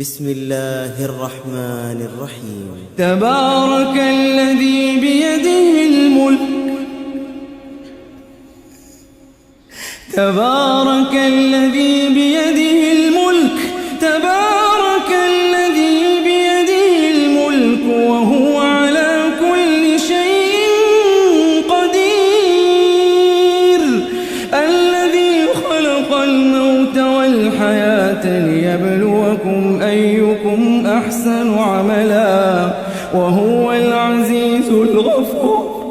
بسم الله الرحمن الرحيم. تبارك الذي بيده الملك تبارك الذي بيده الملك تبارك الذي بيده الملك وهو على كل شيء قدير الذي خلق الموت والحياة ليبلوكم أيكم أحسن عملا وهو العزيز الغفور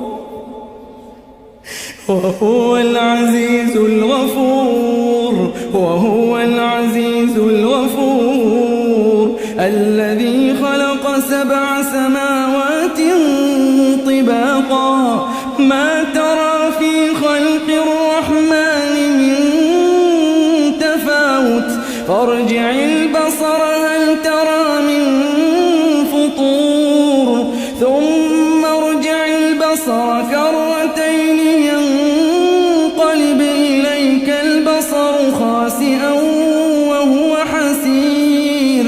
وهو العزيز الغفور الذي خلق 7 سماوات طباقا ما ترى في خلق الرحمن من تفاوت فارجع البصر هل ترى من فطور ثم ارجع البصر كرتين ينقلب إليك البصر خاسئا وهو حسير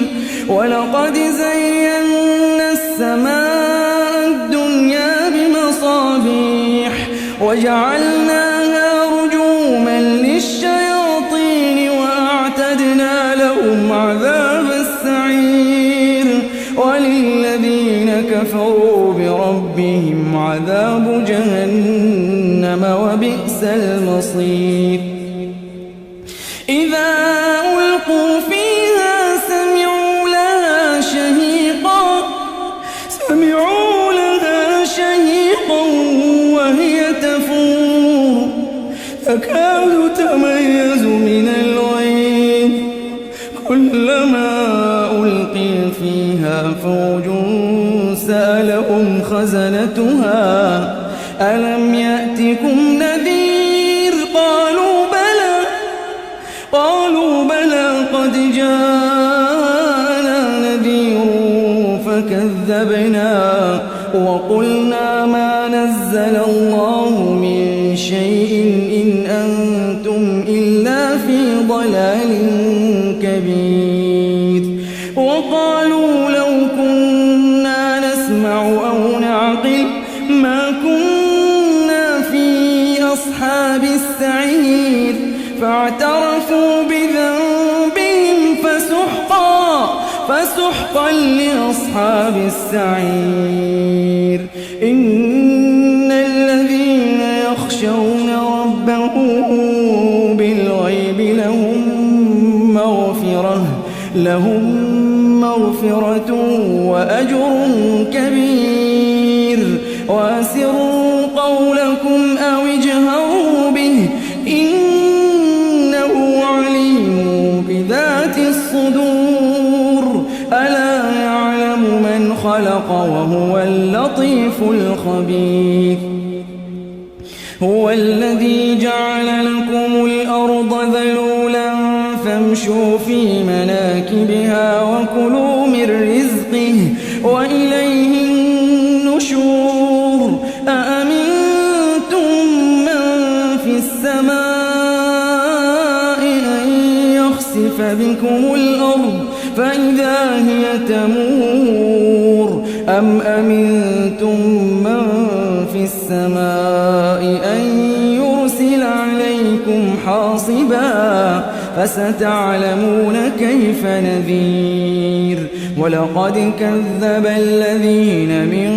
ولقد زينا السماء الدنيا بمصابيح وجعلناها رجوما للشياطين وأعتدنا لهم عذاب السعير وللذين كفروا بربهم عذاب جهنم وبئس المصير إذا ألقوا فيها سمعوا لها شهيقا وهي تفور تكاد تميز من الغيظ كلما ألقي فيها فوج سألهم خزنتها ألم يأتكم نذير قالوا بلى قد جاءنا نذير فكذبنا وقلنا ما نزل الله من شيء إن أنتم إلا في ضلال كبير وقالوا لو كنا نسمع أو نعقل ما كنا في أصحاب السعير فاعترفوا بذنبهم فسحقا لأصحاب السعير إن الذين يخشون ربهم بالغيب لهم مغفرة وأجر كبير وأسروا قولكم أو اجهروا به إنه عليم بذات الصدور ألا يعلم من خلق وهو اللطيف الخبير هو الذي جعل لكم الأرض ذلولا فامشوا في مناكبها وكلوا من رزقه وإليه النشور أأمنتم من في السماء أن يخسف بكم الأرض فإذا هي تمور أم أمنتم من في السماء أن يرسل عليكم حاصبا فستعلمون كيف نذير ولقد كذب الذين من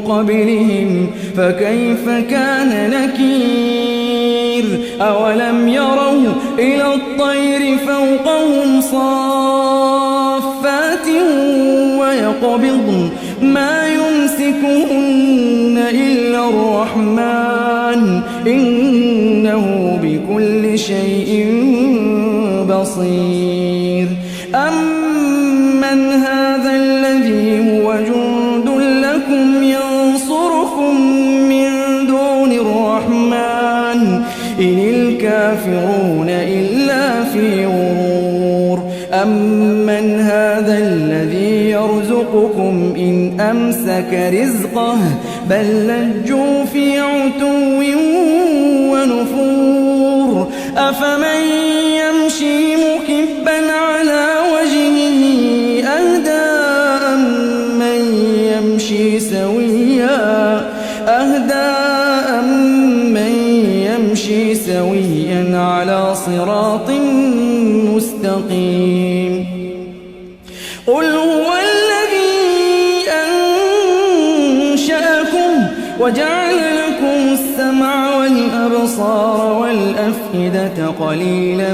قبلهم فكيف كان نكير أولم يروا إلى الطير فوقهم صافات ويقبضن ما يمسكهن إلا الرحمن إنه بكل شيء بصير أمن هذا الذي هو جند لكم ينصركم من دون الرحمن إن الكافرون إلا في غرور أمن هذا الذي يرزقكم إن أمسك رزقه بل لجوا في عتو ونفور أفمن يمشي مكبا على وجهه قل هو الذي أنشأكم وجعل لكم السمع والأبصار والأفئدة قليلا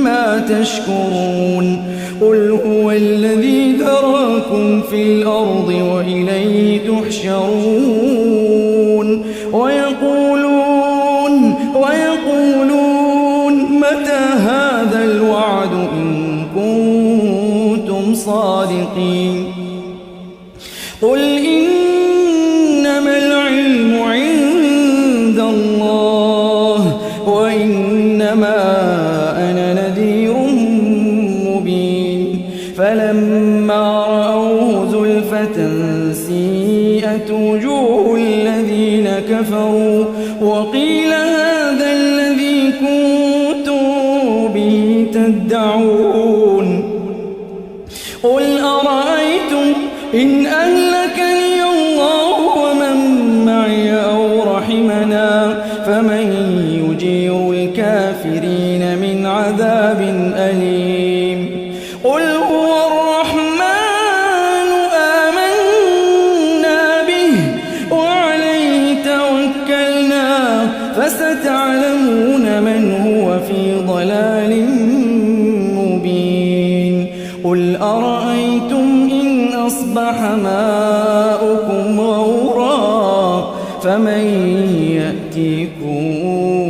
ما تشكرون قل هو الذي ذراكم في الأرض وإليه تحشرون ويقولون متى هذا الوعد إن كنتم صادقين قل إنما العلم عند الله وإنما أنا نذير مبين فلما رأوه زلفة سيئت وجوه الذين كفروا وقيل هذا الذي كنتم به تدعون قل أرأيتم إن أهلكني الله ومن معي أو رحمنا فمن يجير الكافرين من عذاب أليم قل هو الرحمن آمنا به وعليه توكلنا فستعلمون من هو في ضلال مبين قل أرأيتم إن أصبح ماؤكم غورا فمن يأتيكم